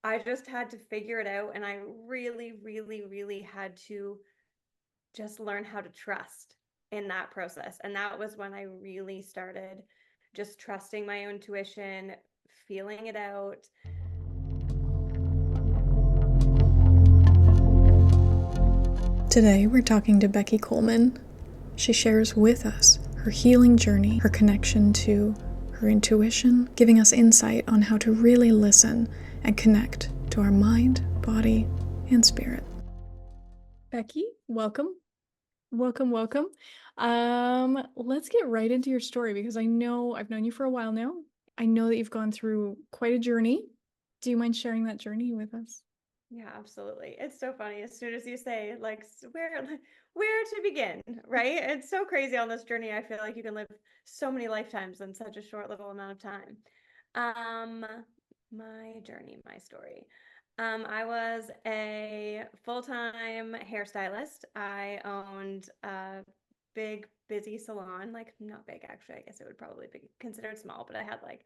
I just had to figure it out. And I really, really, really had to just learn how to trust in that process. And that was when I really started just trusting my own intuition, feeling it out. Today, we're talking to Becky Coleman. She shares with us her healing journey, her connection to her intuition, giving us insight on how to really listen and connect to our mind, body, and spirit. Becky, welcome. Welcome, welcome. Let's get right into your story because I know I've known you for a while now. I know that you've gone through quite a journey. Do you mind sharing that journey with us? Yeah, absolutely. It's so funny. As soon as you say like where to begin, right? It's so crazy on this journey. I feel like you can live so many lifetimes in such a short little amount of time. Um, my journey, my story. I was a full-time hairstylist. I owned a big, busy salon, like not big actually. I guess it would probably be considered small, but I had like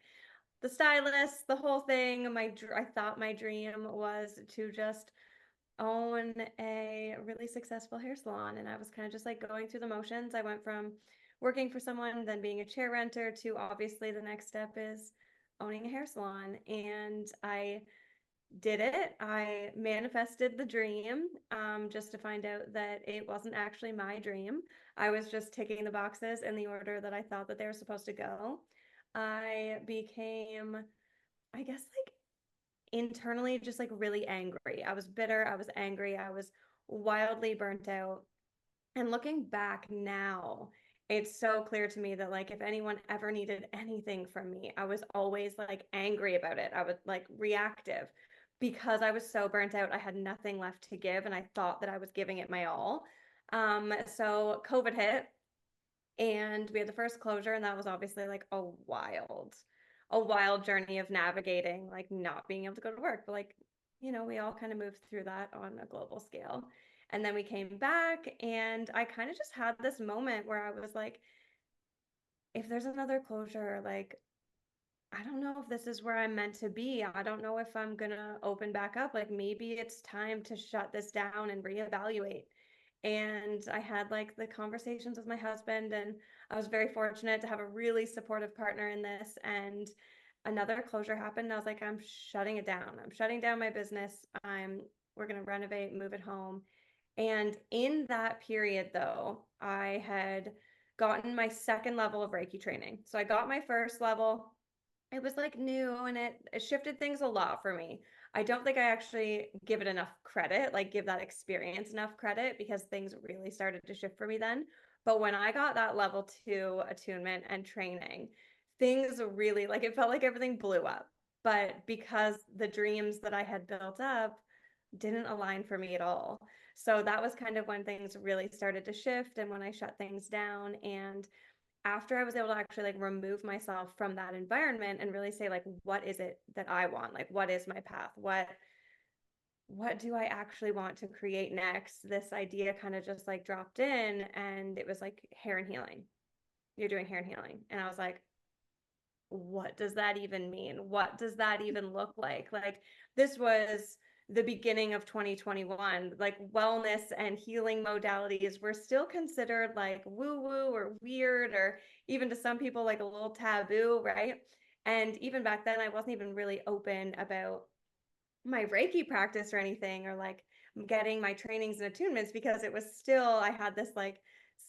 the stylist, the whole thing. I thought my dream was to just own a really successful hair salon, and I was kind of just like going through the motions. I went from working for someone, then being a chair renter, to obviously the next step is owning a hair salon, and I did it. I manifested the dream, just to find out that it wasn't actually my dream. I was just ticking the boxes in the order that I thought that they were supposed to go. I became, I guess, like internally just like really angry. I was bitter. I was angry. I was wildly burnt out. And looking back now, it's so clear to me that like if anyone ever needed anything from me, I was always like angry about it. I was like reactive because I was so burnt out. I had nothing left to give and I thought that I was giving it my all. So COVID hit and we had the first closure, and that was obviously like a wild journey of navigating like not being able to go to work, but like we all kind of moved through that on a global scale. And then we came back and I kind of just had this moment where I was like, if there's another closure, like I don't know if this is where I'm meant to be. I don't know if I'm gonna open back up. Like maybe it's time to shut this down and reevaluate. And I had like the conversations with my husband, and I was very fortunate to have a really supportive partner in this. And another closure happened. And I was like, I'm shutting it down. I'm shutting down my business. We're gonna renovate, move it home. And in that period, though, I had gotten my second level of Reiki training. So I got my first level. It was like new and it shifted things a lot for me. I don't think I actually give it enough credit, like give that experience enough credit because things really started to shift for me then. But when I got that level 2 attunement and training, things really like it felt like everything blew up. But because the dreams that I had built up didn't align for me at all. So that was kind of when things really started to shift and when I shut things down. And after I was able to actually like remove myself from that environment and really say like what is it that I want? Like what is my path? What do I actually want to create next? This idea kind of just like dropped in and it was like hair and healing. You're doing hair and healing. And I was like, what does that even mean? What does that even look like? Like this was the beginning of 2021. Like wellness and healing modalities were still considered like woo woo or weird, or even to some people like a little taboo, right? And even back then, I wasn't even really open about my Reiki practice or anything, or like getting my trainings and attunements, because it was still, I had this like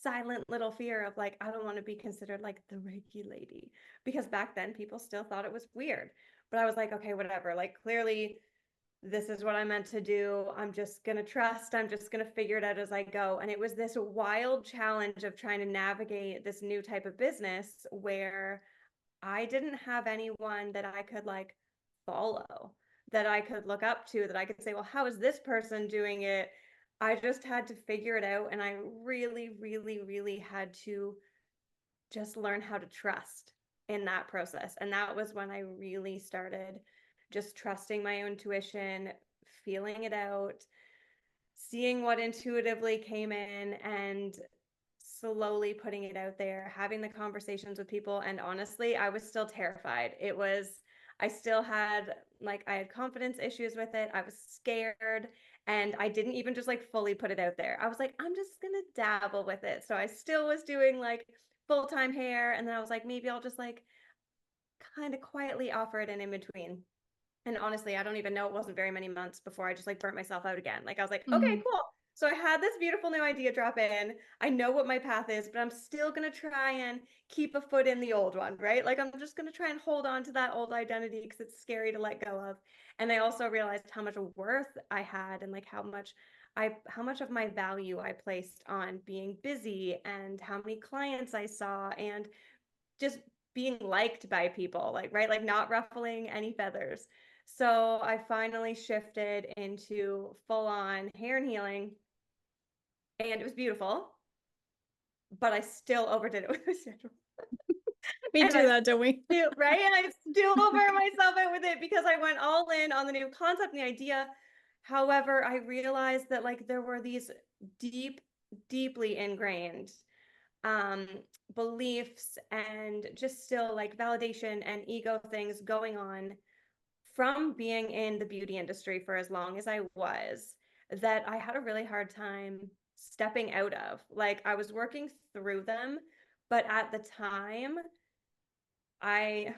silent little fear of like, I don't want to be considered like the Reiki lady, because back then people still thought it was weird. But I was like, okay, whatever. Like, clearly, this is what I'm meant to do. I'm just going to trust. I'm just going to figure it out as I go. And it was this wild challenge of trying to navigate this new type of business where I didn't have anyone that I could like follow, that I could look up to, that I could say, well, how is this person doing it? I just had to figure it out. And I really, really, really had to just learn how to trust in that process. And that was when I really started just trusting my own intuition, feeling it out, seeing what intuitively came in, and slowly putting it out there, having the conversations with people. And honestly, I was still terrified. I still had like, I had confidence issues with it. I was scared, and I didn't even just like fully put it out there. I was like, I'm just gonna dabble with it. So I still was doing like full-time hair, and then I was like, maybe I'll just like kind of quietly offer it in between. And honestly, I don't even know, it wasn't very many months before I just like burnt myself out again. Like I was like, okay, cool. So I had this beautiful new idea drop in. I know what my path is, but I'm still going to try and keep a foot in the old one, right? Like I'm just going to try and hold on to that old identity because it's scary to let go of. And I also realized how much worth I had and like how much of my value I placed on being busy and how many clients I saw and just being liked by people, like, right? Like not ruffling any feathers. So I finally shifted into full on hair and healing, and it was beautiful, but I still overdid it with the schedule. We And do that, don't we? right? And I still burnt myself out with it because I went all in on the new concept and the idea. However, I realized that like there were these deeply ingrained um beliefs and just still like validation and ego things going on from being in the beauty industry for as long as I was, that I had a really hard time stepping out of. Like I was working through them, but at the time I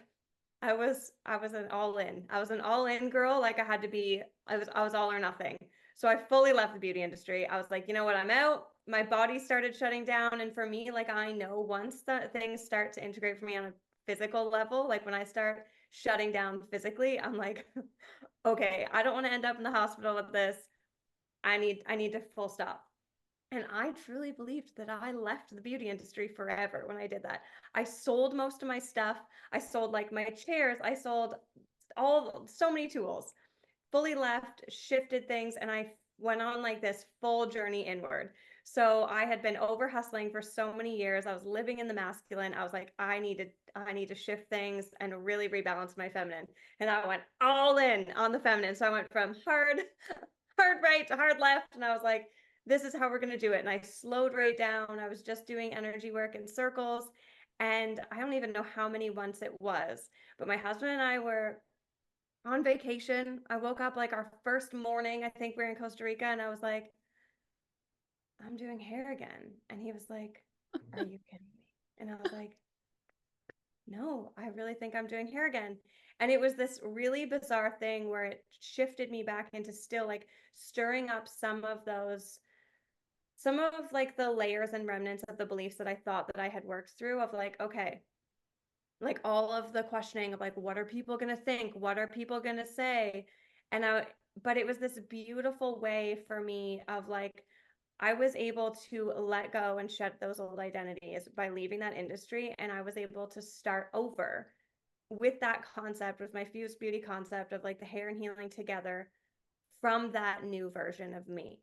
I was an all in. I was an all in girl. Like I had to be, I was all or nothing. So I fully left the beauty industry. I was like, you know what, I'm out. My body started shutting down. And for me, like I know once that things start to integrate for me on a physical level, like when I start shutting down physically, I'm like, okay, I don't want to end up in the hospital with this. I need to full stop. And I truly believed that I left the beauty industry forever when I did that. I sold most of my stuff. I sold like my chairs. I sold so many tools, fully left, shifted things, and I went on like this full journey inward. So I had been over hustling for so many years. I was living in the masculine. I was like, I need to shift things and really rebalance my feminine. And I went all in on the feminine. So I went from hard right to hard left. And I was like, this is how we're going to do it. And I slowed right down. I was just doing energy work in circles. And I don't even know how many months it was, but my husband and I were on vacation. I woke up like our first morning. I think we were in Costa Rica. And I was like, I'm doing hair again. And he was like, are you kidding me? And I was like, no, I really think I'm doing hair again. And it was this really bizarre thing where it shifted me back into still like stirring up some of like the layers and remnants of the beliefs that I thought that I had worked through of like, okay, like all of the questioning of like, what are people going to think? What are people going to say? But it was this beautiful way for me of like, I was able to let go and shed those old identities by leaving that industry. And I was able to start over with that concept, with my fused beauty concept of like the hair and healing together from that new version of me.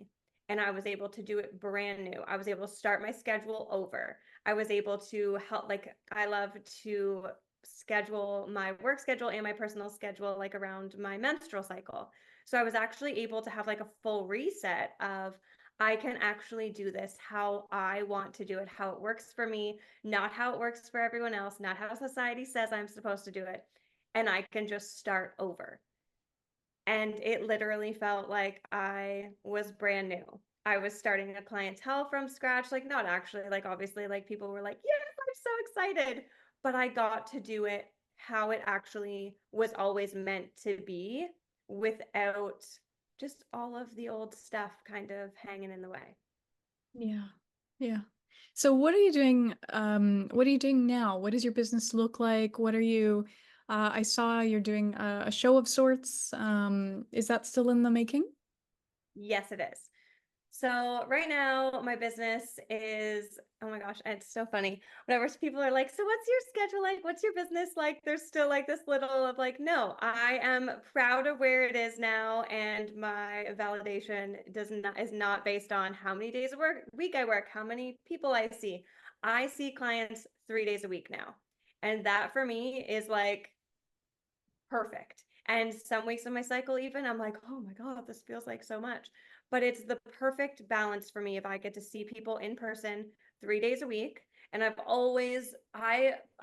And I was able to do it brand new. I was able to start my schedule over. I was able to help, like, I love to schedule my work schedule and my personal schedule like around my menstrual cycle. So I was actually able to have like a full reset of I can actually do this how I want to do it, how it works for me, not how it works for everyone else, not how society says I'm supposed to do it. And I can just start over. And it literally felt like I was brand new. I was starting a clientele from scratch, like not actually, like obviously, like people were like, yes, I'm so excited. But I got to do it how it actually was always meant to be without just all of the old stuff kind of hanging in the way. Yeah. Yeah. So what are you doing? What are you doing now? What does your business look like? What are you, I saw you're doing a show of sorts. Is that still in the making? Yes, it is. So right now, my business is, oh my gosh, it's so funny. Whenever people are like, so what's your schedule like? What's your business like? There's still like this little of like, no, I am proud of where it is now. And my validation is not based on how many days of week I work, how many people I see. I see clients 3 days a week now. And that for me is like perfect. And some weeks of my cycle, even I'm like, oh my God, this feels like so much. But it's the perfect balance for me if I get to see people in person 3 days a week. And I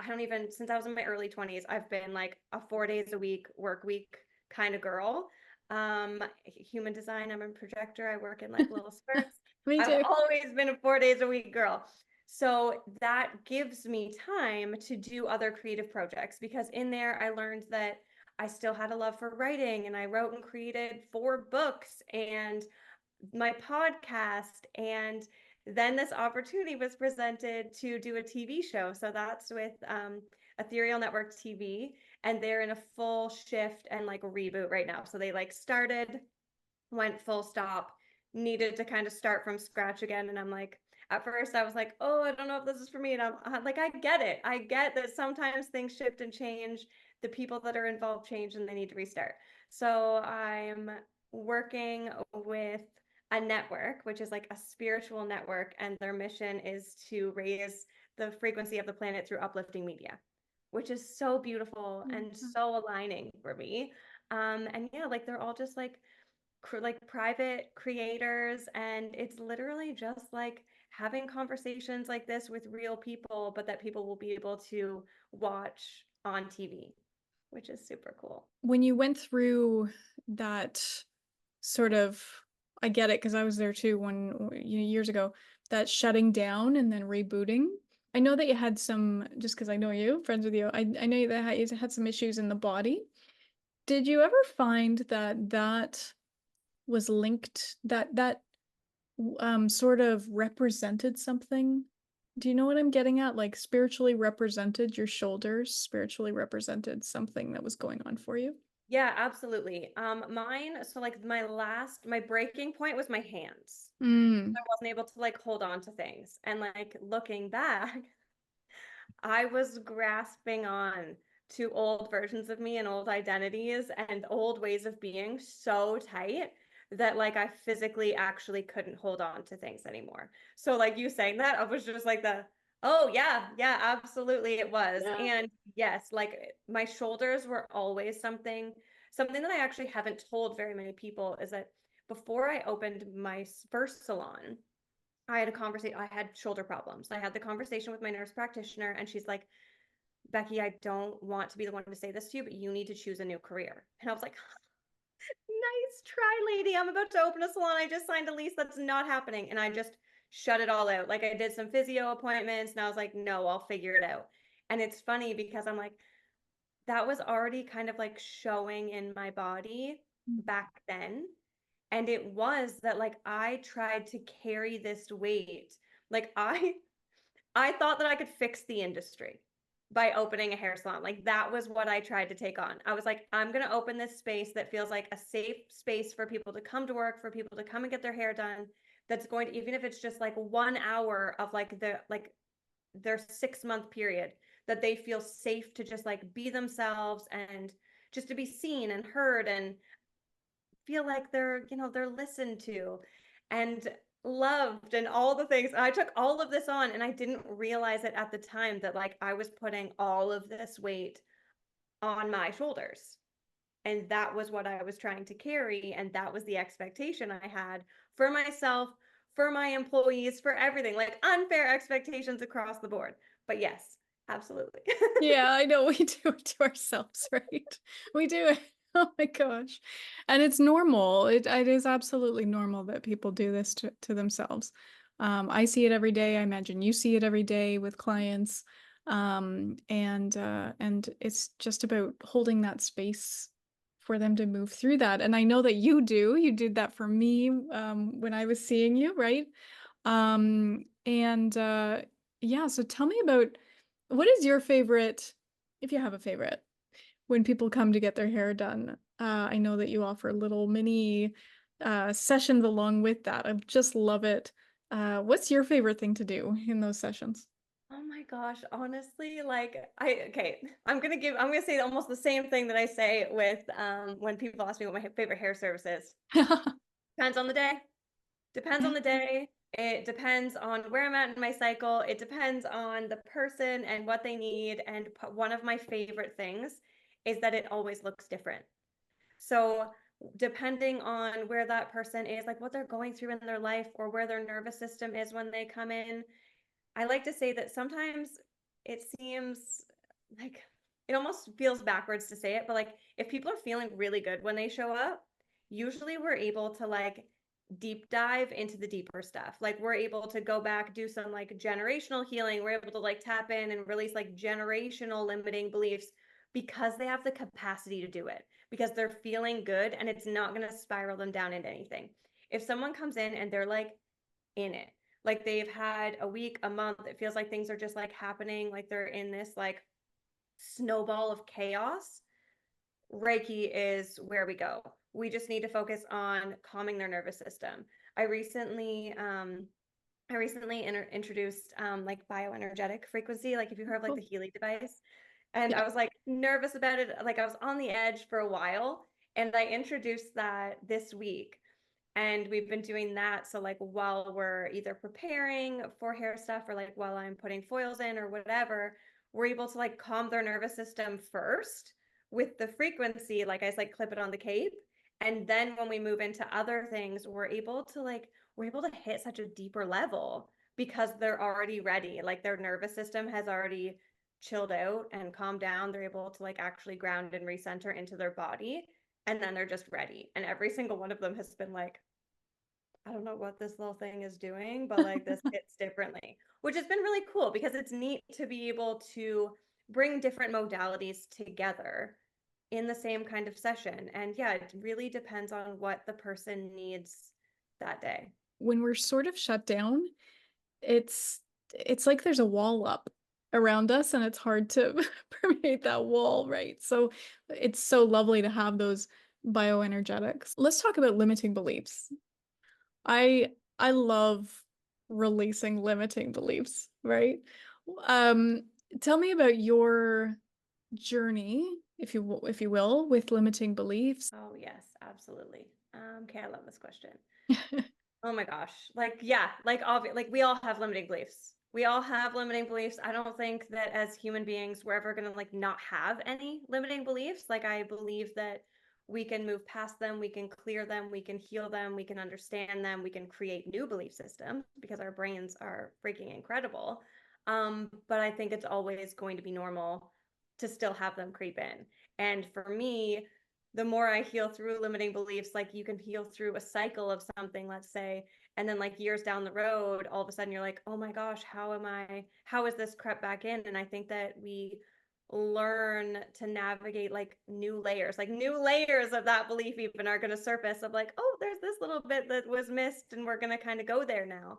don't even, since I was in my early 20s, I've been like a 4 days a week work week kind of girl. Human design, I'm a projector. I work in like little spurts. Me I've too. always been a 4 days a week girl. So that gives me time to do other creative projects because in there I learned that I still had a love for writing and I wrote and created 4 books and my podcast. And then this opportunity was presented to do a TV show. So that's with Ethereal Network TV. And they're in a full shift and like reboot right now. So they like started, went full stop, needed to kind of start from scratch again. And I'm like, at first I was like, oh, I don't know if this is for me. And I'm like, I get it. I get that sometimes things shift and change. The people that are involved change and they need to restart. So I'm working with a network, which is like a spiritual network, and their mission is to raise the frequency of the planet through uplifting media, which is so beautiful and so aligning for me. And yeah, like they're all just like private creators, and it's literally just like having conversations like this with real people, but that people will be able to watch on TV, which is super cool. When you went through that sort of, I get it because I was there too years ago, that shutting down and then rebooting. I know that you had some, just because I know you, friends with you, I know that you had some issues in the body. Did you ever find that was linked, that sort of represented something? Do you know what I'm getting at? Like spiritually represented your shoulders, spiritually represented something that was going on for you? Yeah, absolutely. Mine, so like my breaking point was my hands. Mm. I wasn't able to like hold on to things. And like looking back, I was grasping on to old versions of me and old identities and old ways of being so tight that like I physically actually couldn't hold on to things anymore. So like you saying that, I was just like oh yeah, yeah, absolutely it was. Yeah. And yes, like my shoulders were always something that I actually haven't told very many people is that before I opened my first salon, I had a conversation. I had shoulder problems. I had the conversation with my nurse practitioner, and she's like, Becky, I don't want to be the one to say this to you, but you need to choose a new career. And I was like, nice try, lady. I'm about to open a salon. I just signed a lease. That's not happening. And I just shut it all out. Like I did some physio appointments and I was like, no, I'll figure it out. And it's funny because I'm like, that was already kind of like showing in my body back then. And it was that like I tried to carry this weight. Like I thought that I could fix the industry by opening a hair salon. Like that was what I tried to take on. I was like, I'm going to open this space that feels like a safe space for people to come to work, for people to come and get their hair done. That's going to, even if it's just like 1 hour of like their 6 month period, that they feel safe to just like be themselves and just to be seen and heard and feel like they're listened to and loved and all the things. I took all of this on and I didn't realize it at the time that like I was putting all of this weight on my shoulders. And that was what I was trying to carry. And that was the expectation I had for myself, for my employees, for everything, like unfair expectations across the board. But yes, absolutely. Yeah, I know we do it to ourselves, right? We do it. Oh my gosh. And it's normal. It is absolutely normal that people do this to themselves. I see it every day. I imagine you see it every day with clients. And it's just about holding that space for them to move through that. And I know that you do. You did that for me when I was seeing you, right? And yeah, so tell me about what is your favorite, if you have a favorite, when people come to get their hair done? I know that you offer little mini sessions along with that. I just love it. What's your favorite thing to do in those sessions? Oh my gosh, honestly, like I'm gonna say almost the same thing that I say with when people ask me what my favorite hair service is. Depends on the day. Depends on the day. It depends on where I'm at in my cycle. It depends on the person and what they need. And one of my favorite things is that it always looks different. So depending on where that person is, like what they're going through in their life or where their nervous system is when they come in, I like to say that sometimes it seems like it almost feels backwards to say it, but like if people are feeling really good when they show up, usually we're able to like deep dive into the deeper stuff. Like we're able to go back, do some like generational healing. We're able to like tap in and release like generational limiting beliefs because they have the capacity to do it, because they're feeling good and it's not going to spiral them down into anything. If someone comes in and they're like in it, like they've had a week, a month, it feels like things are just like happening, like they're in this like snowball of chaos, Reiki is where we go. We just need to focus on calming their nervous system. I recently introduced like bioenergetic frequency, like if you heard of like the Healy device, and Yeah. I was like nervous about it, like I was on the edge for a while, and I introduced that this week. And we've been doing that. So like while we're either preparing for hair stuff or like while I'm putting foils in or whatever, we're able to like calm their nervous system first with the frequency, like I like clip it on the cape. And then when we move into other things, we're able to hit such a deeper level because they're already ready. Like their nervous system has already chilled out and calmed down. They're able to like actually ground and recenter into their body. And then they're just ready. And every single one of them has been like, I don't know what this little thing is doing, but like this hits differently, which has been really cool because it's neat to be able to bring different modalities together in the same kind of session. And yeah, it really depends on what the person needs that day. When we're sort of shut down, it's it's like there's a wall up around us and it's hard to permeate that wall, right? So it's so lovely to have those bioenergetics. Let's talk about limiting beliefs. I love releasing limiting beliefs, right? Um, Tell me about your journey, if you will, with limiting beliefs. Oh, yes, absolutely. Okay, I love this question. Oh my gosh. Like, yeah, like obvious, like we all have limiting beliefs. We all have limiting beliefs. I don't think that as human beings we're ever gonna like not have any limiting beliefs. Like I believe that we can move past them, we can clear them, we can heal them, we can understand them, we can create new belief systems because our brains are freaking incredible. But I think it's always going to be normal to still have them creep in. And for me, the more I heal through limiting beliefs, like you can heal through a cycle of something, let's say, and then like years down the road, all of a sudden you're like, oh my gosh, how is this crept back in? And I think that we learn to navigate like new layers of that belief even are going to surface of like, oh, there's this little bit that was missed and we're going to kind of go there now.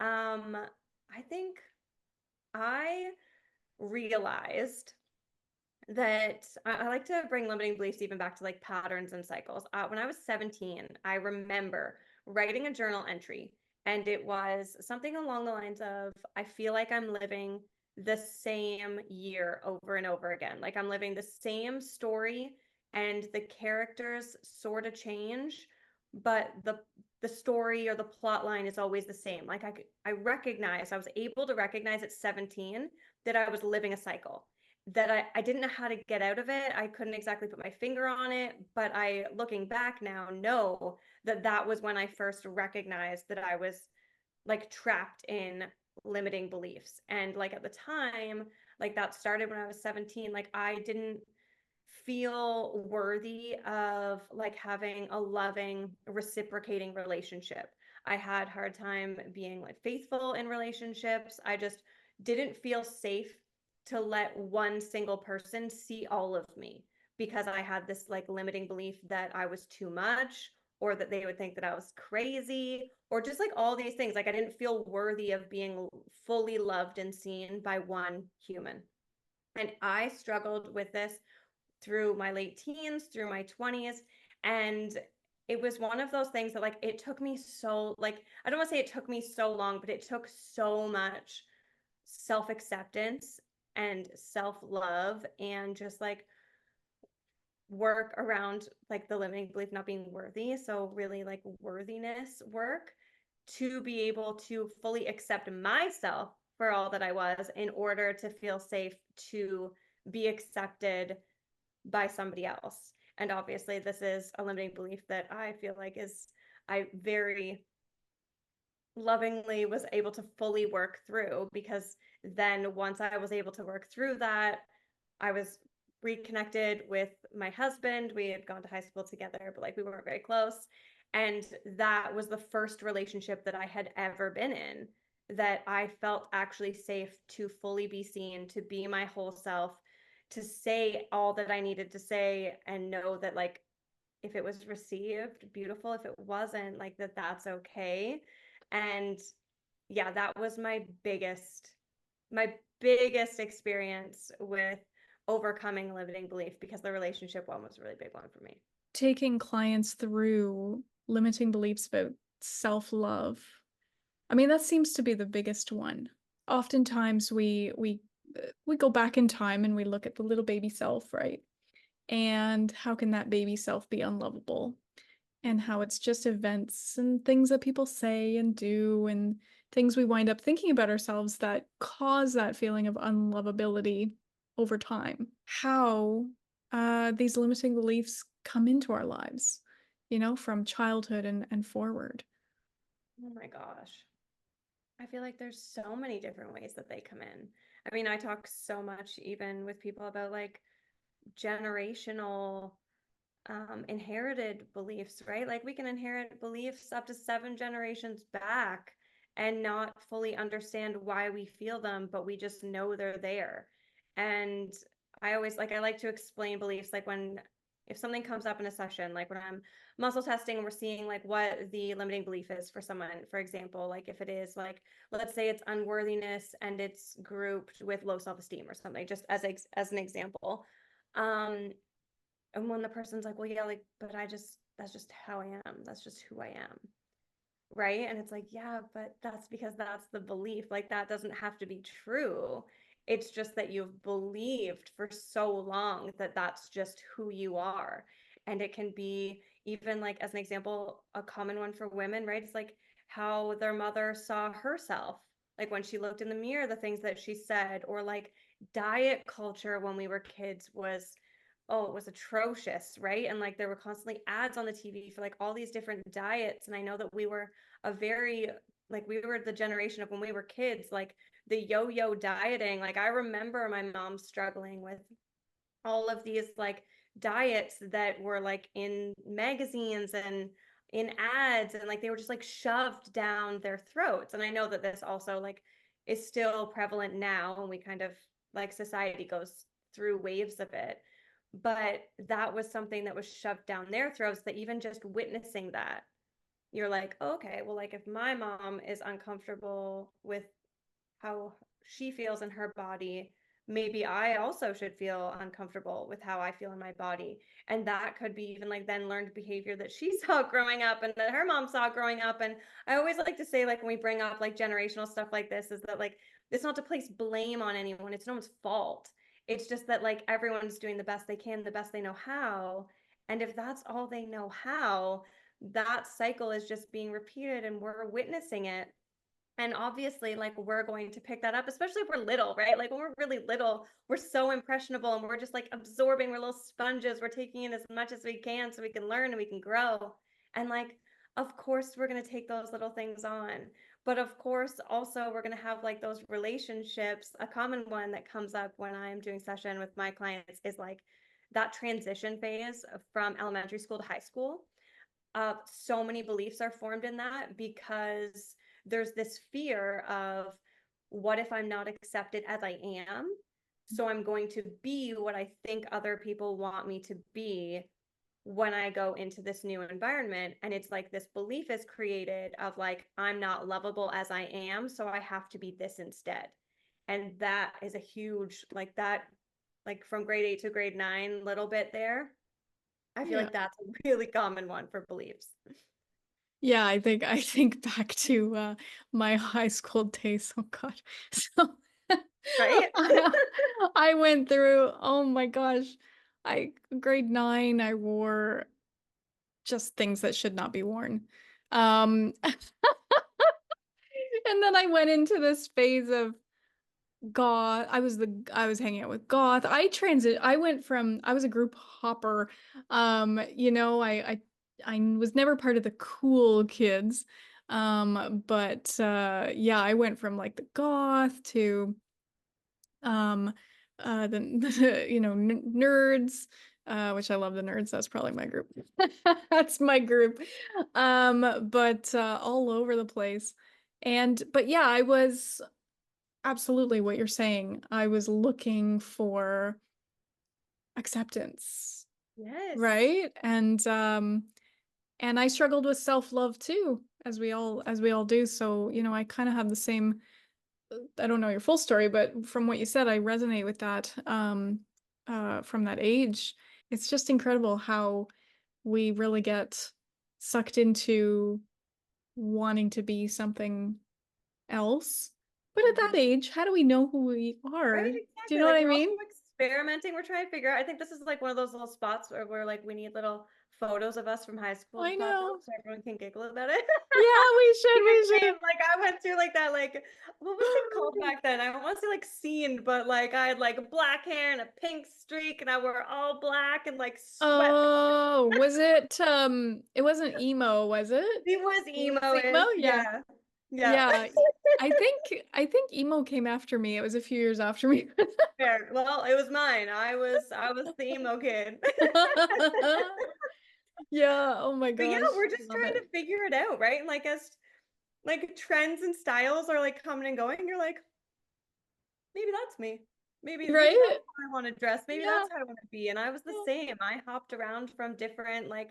I think I realized that I like to bring limiting beliefs even back to like patterns and cycles. When I was 17, I remember writing a journal entry, and it was something along the lines of, I feel like I'm living the same year over and over again. Like I'm living the same story, and the characters sort of change, but the story or the plot line is always the same. Like I was able to recognize at 17 that I was living a cycle, that I didn't know how to get out of it. I couldn't exactly put my finger on it, but I, looking back now, know that that was when I first recognized that I was like trapped in limiting beliefs. And like at the time, like that started when I was 17, like I didn't feel worthy of like having a loving, reciprocating relationship. I had hard time being like faithful in relationships. I just didn't feel safe to let one single person see all of me because I had this like limiting belief that I was too much, or that they would think that I was crazy, or just like all these things. Like I didn't feel worthy of being fully loved and seen by one human. And I struggled with this through my late teens, through my 20s. And it was one of those things that like it took me so, like, I don't want to say it took me so long, but it took so much self-acceptance and self-love and just like work around like the limiting belief not being worthy. So really like worthiness work to be able to fully accept myself for all that I was in order to feel safe to be accepted by somebody else. And obviously this is a limiting belief that I feel like is, I very lovingly was able to fully work through, because then once I was able to work through that, I was reconnected with my husband. We had gone to high school together, but like we weren't very close. And that was the first relationship that I had ever been in that I felt actually safe to fully be seen, to be my whole self, to say all that I needed to say, and know that like if it was received, beautiful. If it wasn't, like that's okay. And yeah, that was my biggest experience with overcoming limiting belief, because the relationship one was a really big one for me. Taking clients through limiting beliefs about self-love. I mean, that seems to be the biggest one. Oftentimes we go back in time and we look at the little baby self, right? And how can that baby self be unlovable? And how it's just events and things that people say and do and things we wind up thinking about ourselves that cause that feeling of unlovability over time. How these limiting beliefs come into our lives, from childhood and forward. Oh my gosh. I feel like there's so many different ways that they come in. I mean, I talk so much even with people about like generational inherited beliefs, right? Like we can inherit beliefs up to 7 generations back and not fully understand why we feel them, but we just know they're there. And I like to explain beliefs like if something comes up in a session, like when I'm muscle testing and we're seeing like what the limiting belief is for someone, for example, like if it is like, let's say it's unworthiness and it's grouped with low self-esteem or something, just as an example. And when the person's like, well, yeah, like, but that's just how I am. That's just who I am. Right. And it's like, yeah, but that's because that's the belief. Like, that doesn't have to be true. It's just that you've believed for so long that that's just who you are. And it can be even like, as an example, a common one for women, right? It's like how their mother saw herself. Like when she looked in the mirror, the things that she said, or like diet culture when we were kids was, oh, it was atrocious, right? And like there were constantly ads on the TV for like all these different diets. And I know that we were we were the generation of when we were kids, like the yo-yo dieting. Like I remember my mom struggling with all of these like diets that were like in magazines and in ads, and like they were just like shoved down their throats. And I know that this also like is still prevalent now, and we kind of like society goes through waves of it, but that was something that was shoved down their throats, that even just witnessing that, you're like, okay, well, like if my mom is uncomfortable with how she feels in her body, maybe I also should feel uncomfortable with how I feel in my body. And that could be even like then learned behavior that she saw growing up and that her mom saw growing up. And I always like to say, like, when we bring up like generational stuff like this, is that like it's not to place blame on anyone, it's no one's fault. It's just that like everyone's doing the best they can, the best they know how. And if that's all they know how, that cycle is just being repeated and we're witnessing it. And obviously, like we're going to pick that up, especially if we're little, right? Like when we're really little, we're so impressionable and we're just like absorbing, we're little sponges, we're taking in as much as we can so we can learn and we can grow. And like, of course, we're going to take those little things on. But of course, also, we're going to have like those relationships. A common one that comes up when I'm doing session with my clients is like that transition phase from elementary school to high school. So many beliefs are formed in that because there's this fear of, what if I'm not accepted as I am? So I'm going to be what I think other people want me to be when I go into this new environment. And it's like this belief is created of like, I'm not lovable as I am, so I have to be this instead. And that is a huge, like that, like from grade 8 to grade 9, little bit there. I feel Yeah. like that's a really common one for beliefs. Yeah, I think back to my high school days. Oh God. So Right? I went through, oh my gosh. Grade 9, I wore just things that should not be worn. And then I went into this phase of goth. I was hanging out with goth. I went from, I was a group hopper. I was never part of the cool kids. But yeah, I went from like the goth to um the nerds, which I love the nerds. That's probably my group. That's my group. But all over the place. But yeah, I was absolutely what you're saying. I was looking for acceptance, Yes. right? And I struggled with self-love too, as we all do. So, I kind of have the same. I don't know your full story, but from what you said, I resonate with that. From that age, it's just incredible how we really get sucked into wanting to be something else. But at that Mhm. age, how do we know who we Right, are? Do you exactly. know what Like I we're also mean? experimenting. We're trying to figure out. I think this is like one of those little spots where like we need little photos of us from high school to I pop up know. so everyone can giggle about it. Yeah, we should, Even we me, should. like I went through like that, like what was it called back then? I don't want to say like scene, but like I had like black hair and a pink streak, and I wore all black and like sweatpants. Oh, was it wasn't emo, was it? It was It was emo? emo-ish, Yeah. yeah, yeah. Yeah. I think emo came after me. It was a few years after me. Fair. Well, it was mine. I was the emo kid. Yeah, oh my But yeah, gosh. we're I just love trying it. to figure it out, right? And like as like trends and styles are like coming and going, you're like, maybe that's me. Maybe that's Right? how I want to dress. Maybe Yeah. that's how I want to be. And I was the Yeah. same. I hopped around from different like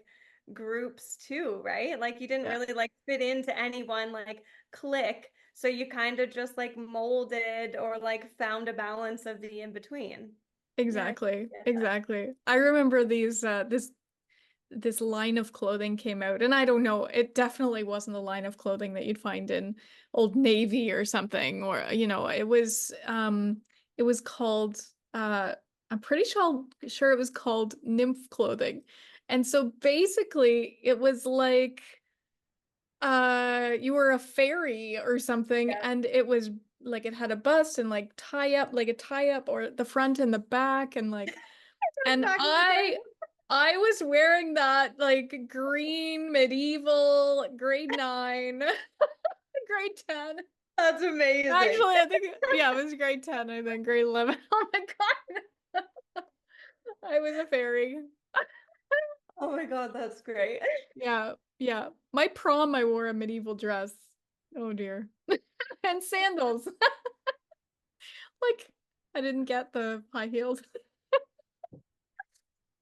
groups too, right? Like you didn't Yeah. really like fit into any one like clique. So you kind of just like molded or like found a balance of the in between. Yeah, I Exactly. get that. Exactly. I remember this line of clothing came out, and I don't know, it definitely wasn't a line of clothing that you'd find in Old Navy or something, or it was called I'm pretty sure it was called nymph clothing. And so basically it was like you were a fairy or something, Yeah. and it was like it had a bust and like tie up or the front and the back, and like and Exactly what you're talking I about. I was wearing that like green medieval grade 9, grade 10. That's amazing. Actually, I think yeah, it was grade 10, I think grade 11. Oh my God. I was a fairy. Oh my God, that's great. Yeah, yeah. My prom, I wore a medieval dress. Oh dear. And sandals. Like I didn't get the high heels.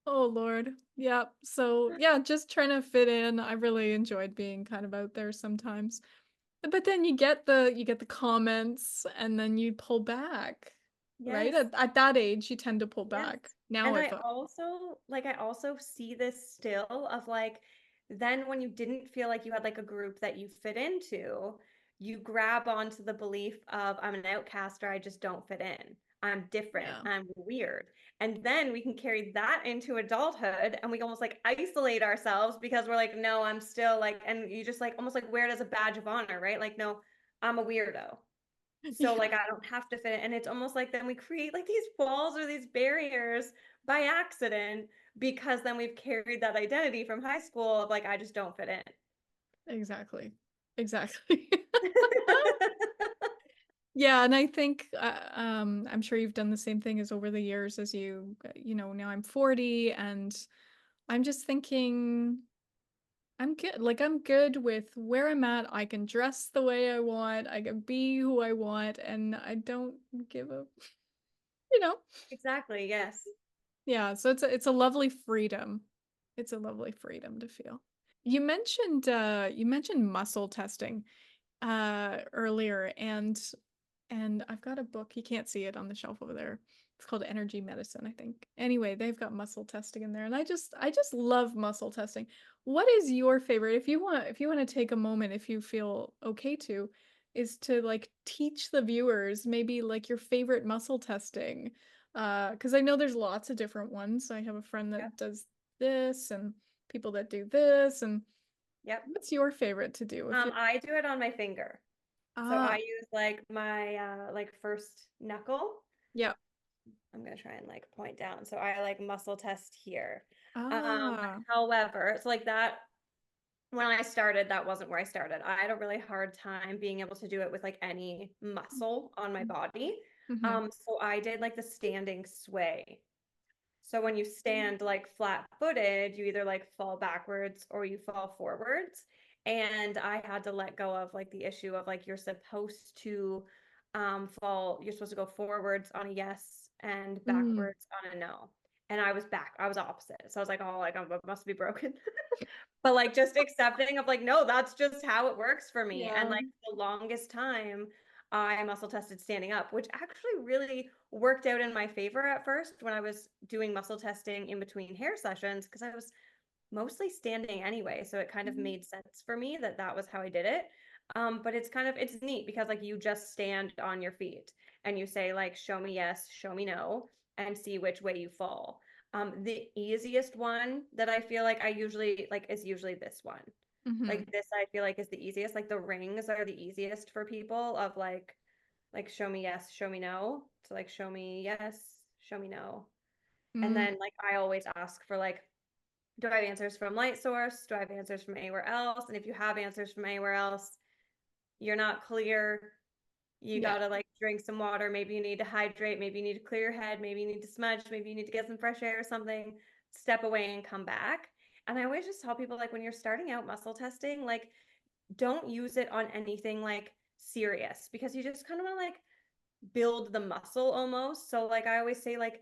Oh Lord. Yeah. So yeah, just trying to fit in. I really enjoyed being kind of out there sometimes. But then you get the comments and then you pull back, right? Yes. At that age, you tend to pull Yes. back. Now And if I also see this still of like then when you didn't feel like you had like a group that you fit into, you grab onto the belief of I'm an outcast or I just don't fit in. I'm different. yeah, I'm weird. And then we can carry that into adulthood and we almost like isolate ourselves because we're like, no, I'm still like, and you just like almost like wear it as a badge of honor, right? Like, no, I'm a weirdo. So yeah, like I don't have to fit it. And it's almost like then we create like these walls or these barriers by accident because then we've carried that identity from high school of like I just don't fit in. exactly. Exactly. Yeah, and I think I'm sure you've done the same thing as over the years as now I'm 40, and I'm just thinking I'm good. Like I'm good with where I'm at. I can dress the way I want. I can be who I want, and I don't give a, you know. Exactly. Yes. Yeah, so it's a lovely freedom. It's a lovely freedom to feel. You mentioned muscle testing earlier, and I've got a book. You can't see it on the shelf over there. It's called Energy Medicine, I think. Anyway, they've got muscle testing in there, and I just love muscle testing. What is your favorite? If you want to take a moment, if you feel okay to, is to like teach the viewers maybe like your favorite muscle testing. Because I know there's lots of different ones. I have a friend Yep. that does this and people that do this, and Yep. what's your favorite to do if you I do it on my finger. So I ah use like my like first knuckle. yeah. I'm gonna try and like point down. So I like muscle test here. Ah. However, it's like that when I started, that wasn't where I started. I had a really hard time being able to do it with like any muscle on my body. Mm-hmm. So I did like the standing sway. So when you stand like flat-footed, you either like fall backwards or you fall forwards. And I had to let go of like the issue of like you're supposed to go forwards on a yes and Mm. backwards on a no. And I was opposite. So I was like, oh, like I must be broken. But like just accepting of like, no, that's just how it works for me. And Yeah. like the longest time I muscle tested standing up, which actually really worked out in my favor at first when I was doing muscle testing in between hair sessions because I was mostly standing anyway. So it kind of Mhm. made sense for me that that was how I did it. But it's neat because like you just stand on your feet and you say like, show me yes, show me no, and see which way you fall. The easiest one that I feel like I usually like is usually this one. Mm-hmm. Like this, I feel like is the easiest. Like the rings are the easiest for people of like show me yes, show me no. So like show me yes, show me no. And Mm. then like I always ask for like do I have answers from light source? Do I have answers from anywhere else? And if you have answers from anywhere else, you're not clear. You Yeah. gotta like drink some water. Maybe you need to hydrate. Maybe you need to clear your head. Maybe you need to smudge. Maybe you need to get some fresh air or something. Step away and come back. And I always just tell people like when you're starting out muscle testing, like don't use it on anything like serious because you just kind of want to like build the muscle almost. So like I always say like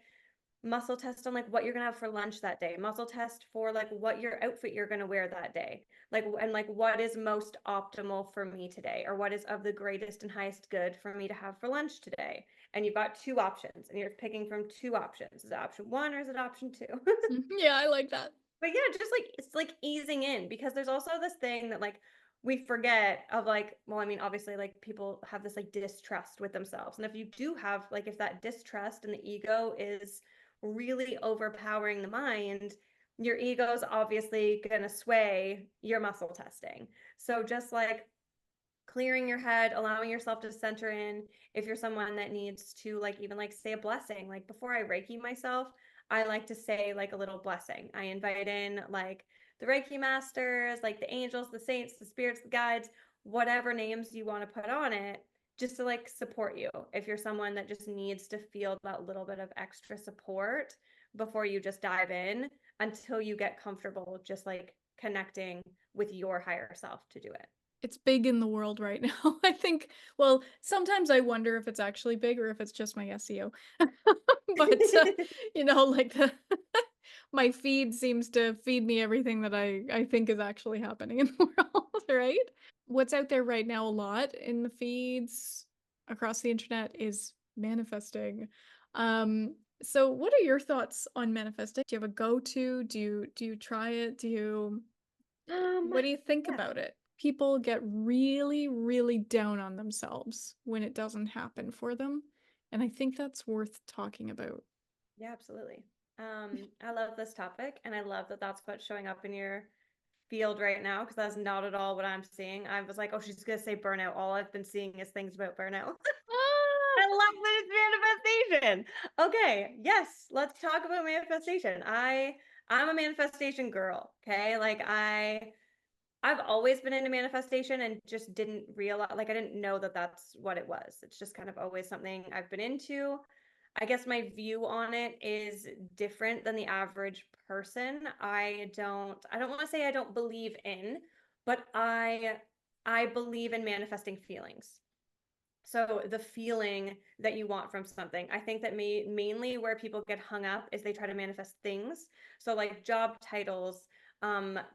muscle test on like what you're gonna have for lunch that day, muscle test for like what your outfit you're gonna wear that day, like and like what is most optimal for me today or what is of the greatest and highest good for me to have for lunch today. And you've got two options and you're picking from two options. Is it option one or is it option two? Mhm. Yeah, I like that. But yeah, just like it's like easing in because there's also this thing that like we forget of like, well, I mean, obviously, like people have this like distrust with themselves. And if you do have like, if that distrust and the ego is really overpowering the mind, your ego is obviously going to sway your muscle testing. So just like clearing your head, allowing yourself to center in. If you're someone that needs to like even like say a blessing, like before I Reiki myself, I like to say like a little blessing. I invite in like the Reiki masters, like the angels, the saints, the spirits, the guides, whatever names you want to put on it, just to like support you. If you're someone that just needs to feel that little bit of extra support before you just dive in until you get comfortable just like connecting with your higher self to do it. It's big in the world right now. I think, well, sometimes I wonder if it's actually big or if it's just my SEO. But like the my feed seems to feed me everything that I think is actually happening in the world, right? What's out there right now a lot in the feeds across the internet is manifesting. So what are your thoughts on manifesting? Do you have a go-to? Do you try it? Um, What do you think yeah, about it? People get really, really down on themselves when it doesn't happen for them. And I think that's worth talking about. yeah, absolutely. I love this topic, and I love that that's what's showing up in your field right now because that's not at all what I'm seeing. I was like, oh, she's gonna say burnout. All I've been seeing is things about burnout. Ah! I love that it's manifestation. Okay, yes, let's talk about manifestation. I'm a manifestation girl. Okay, like I've always been into manifestation and just didn't realize, like, I didn't know that that's what it was. It's just kind of always something I've been into. I guess my view on it is different than the average person. I don't want to say I don't believe in, but I believe in manifesting feelings. So the feeling that you want from something. I think that mainly where people get hung up is they try to manifest things. So like job titles,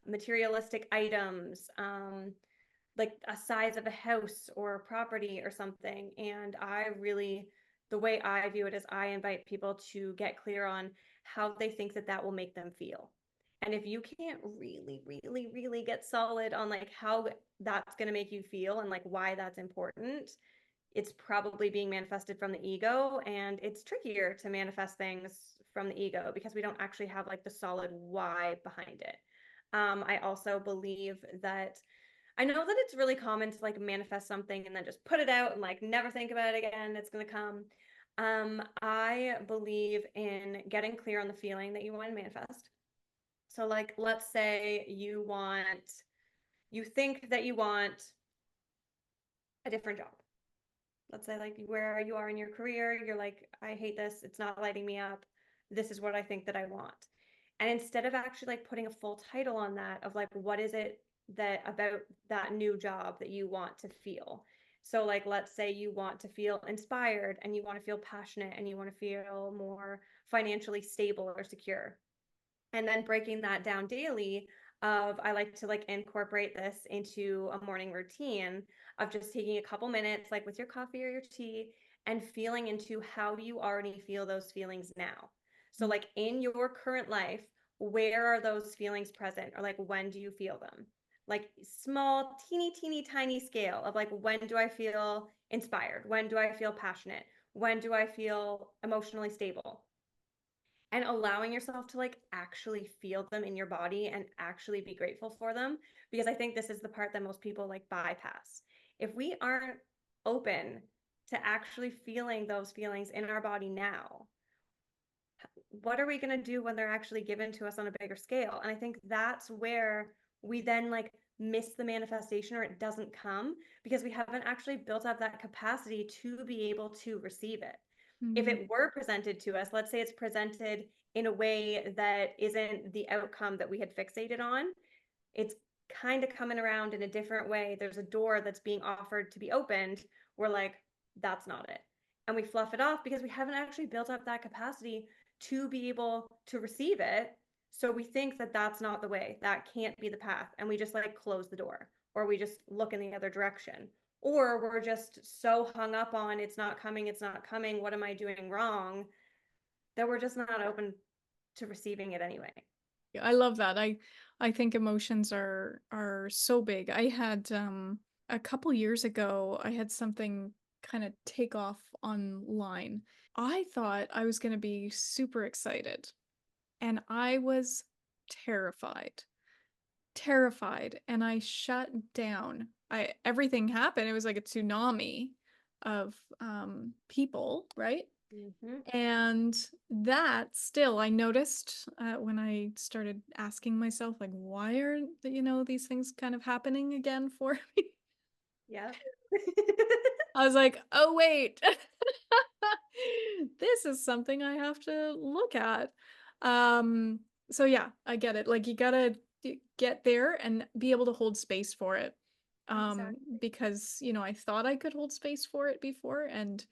materialistic items, like a size of a house or a property or something. And the way I view it is I invite people to get clear on how they think that that will make them feel. And if you can't really, really, really get solid on like how that's going to make you feel and like why that's important, it's probably being manifested from the ego. And it's trickier to manifest things from the ego because we don't actually have like the solid why behind it. I also believe that I know that it's really common to like manifest something and then just put it out and like never think about it again. It's going to come. I believe in getting clear on the feeling that you want to manifest. So, like, let's say you think that you want a different job. let's say like where you are in your career, you're like, I hate this, it's not lighting me up. This is what I think that I want. And instead of actually like putting a full title on that of like what is it that about that new job that you want to feel. So like let's say you want to feel inspired and you want to feel passionate and you want to feel more financially stable or secure. And then breaking that down daily of I like to like incorporate this into a morning routine of just taking a couple minutes like with your coffee or your tea and feeling into how do you already feel those feelings now. So like in your current life, where are those feelings present, or like when do you feel them? Like small teeny tiny scale of like when do I feel inspired, when do I feel passionate, when do I feel emotionally stable, and allowing yourself to like actually feel them in your body and actually be grateful for them, because I think this is the part that most people like bypass. If we aren't open to actually feeling those feelings in our body now, what are we going to do when they're actually given to us on a bigger scale? And I think that's where we then like miss the manifestation, or it doesn't come because we haven't actually built up that capacity to be able to receive it. If Mm-hmm. it were presented to us, let's say it's presented in a way that isn't the outcome that we had fixated on, it's kind of coming around in a different way. There's a door that's being offered to be opened. We're like, that's not it. And we fluff it off because we haven't actually built up that capacity to be able to receive it. So we think that that's not the way, that can't be the path. And we just like close the door, or we just look in the other direction. Or we're just so hung up on it's not coming, it's not coming. What am I doing wrong? That we're just not open to receiving it anyway. I love that. I think emotions are so big. I had a couple years ago, I had something kind of take off online. I thought I was going to be super excited, and I was terrified. Terrified, and I shut down. I everything happened. It was like a tsunami of people, right? Mm-hmm. And that still, I noticed when I started asking myself, like, why are, these things kind of happening again for me? Yeah. I was like, oh, wait, this is something I have to look at. Um, so yeah, I get it. Like, you gotta get there and be able to hold space for it. Exactly. Because, I thought I could hold space for it before, and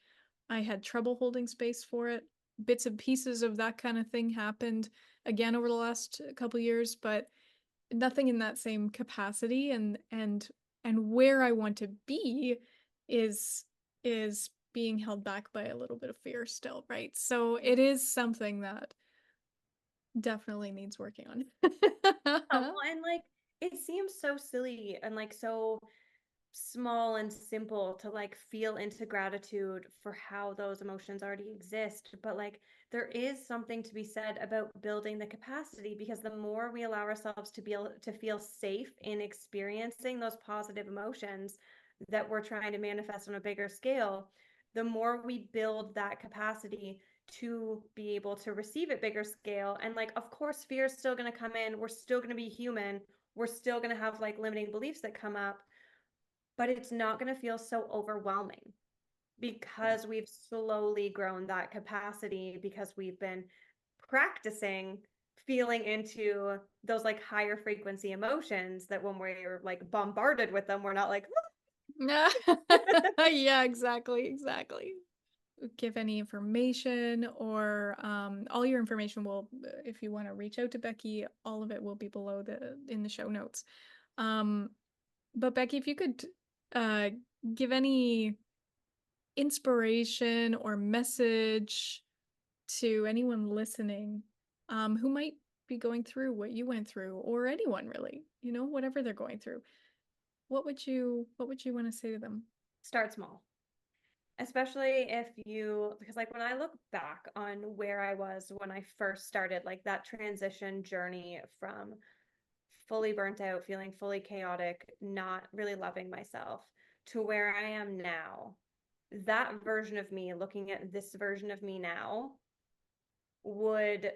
I had trouble holding space for it. Bits and pieces of that kind of thing happened again over the last couple years, but nothing in that same capacity. And where I want to be is being held back by a little bit of fear still, right? So it is something that definitely needs working Oh, on. well, and like it seems so silly and like so small and simple to like feel into gratitude for how those emotions already exist, but like there is something to be said about building the capacity, because the more we allow ourselves to be able to feel safe in experiencing those positive emotions that we're trying to manifest on a bigger scale, the more we build that capacity to be able to receive it bigger scale. And like of course fear is still going to come in, we're still going to be human, we're still going to have like limiting beliefs that come up, but it's not going to feel so overwhelming Yeah. because we've slowly grown that capacity, because we've been practicing feeling into those like higher frequency emotions that when we're like bombarded with them, we're not like, Yeah, exactly, exactly. Give any information, or all your information will, if you want to reach out to Becky, all of it will be below in the show notes. Um, but Becky, if you could uh, give any inspiration or message to anyone listening who might be going through what you went through, or anyone really, whatever they're going through, what would you want to say to them? start small. Especially if you, because like when I look back on where I was when I first started, like that transition journey from fully burnt out, feeling fully chaotic, not really loving myself, to where I am now, that version of me looking at this version of me now would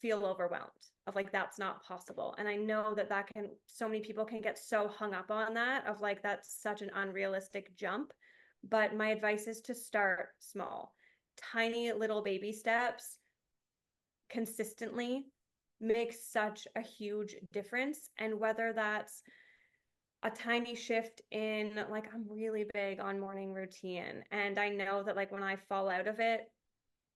feel overwhelmed of like that's not possible. And I know that that can, so many people can get so hung up on that of like that's such an unrealistic jump, but my advice is to start small. Tiny little baby steps consistently makes such a huge difference. And whether that's a tiny shift in, like, I'm really big on morning routine, and I know that like when I fall out of it,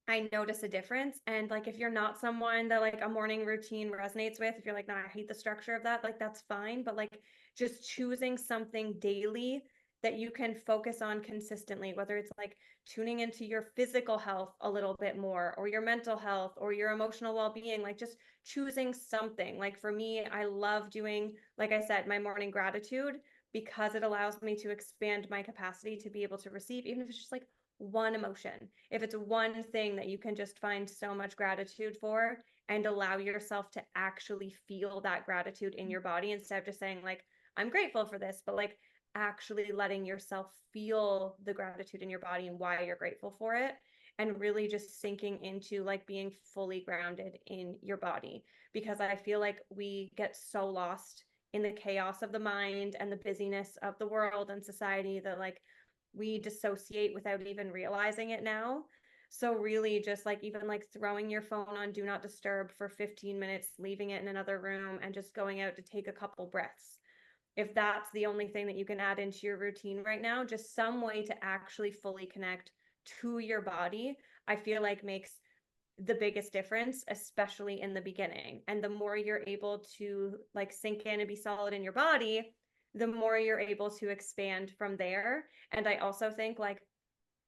I notice a difference. And like if you're not someone that like a morning routine resonates with, if you're like, no, I hate the structure of that, like that's fine. But like just choosing something daily that you can focus on consistently, whether it's like tuning into your physical health a little bit more, or your mental health, or your emotional well-being, like just choosing something. Like for me, I love doing, like I said, my morning gratitude, because it allows me to expand my capacity to be able to receive, even if it's just like one emotion. If it's one thing that you can just find so much gratitude for, and allow yourself to actually feel that gratitude in your body, instead of just saying like, I'm grateful for this, but like actually letting yourself feel the gratitude in your body and why you're grateful for it, and really just sinking into like being fully grounded in your body. Because I feel like we get so lost in the chaos of the mind and the busyness of the world and society that like we dissociate without even realizing it now. So really just like even like throwing your phone on do not disturb for 15 minutes, leaving it in another room, and just going out to take a couple breaths. If that's the only thing that you can add into your routine right now, just some way to actually fully connect to your body, I feel like makes the biggest difference, especially in the beginning. And the more you're able to like sink in and be solid in your body, the more you're able to expand from there. And I also think like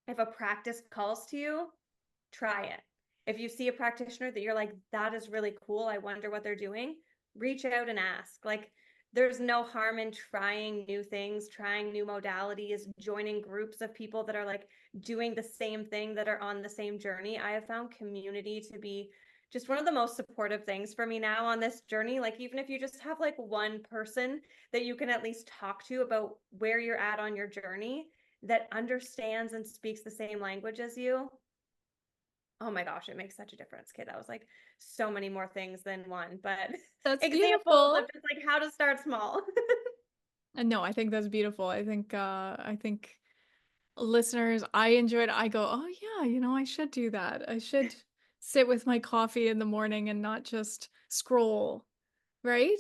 if a practice calls to you, try it. If you see a practitioner that you're like, that is really cool, I wonder what they're doing, reach out and ask. Like, there's no harm in trying new things, trying new modalities, joining groups of people that are like doing the same thing, that are on the same journey. I have found community to be just one of the most supportive things for me now on this journey. Like, even if you just have like one person that you can at least talk to about where you're at on your journey, that understands and speaks the same language as you, oh my gosh, it makes such a difference, kid. That was like so many more things than one, but That's examples beautiful. of just like how to start small. And no, I think that's beautiful. I think listeners, I enjoyed I go, oh yeah, I should do that. I should sit with my coffee in the morning and not just scroll, right?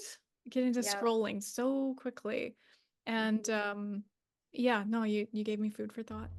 Get into Yeah. scrolling so quickly. And yeah, no, you gave me food for thought.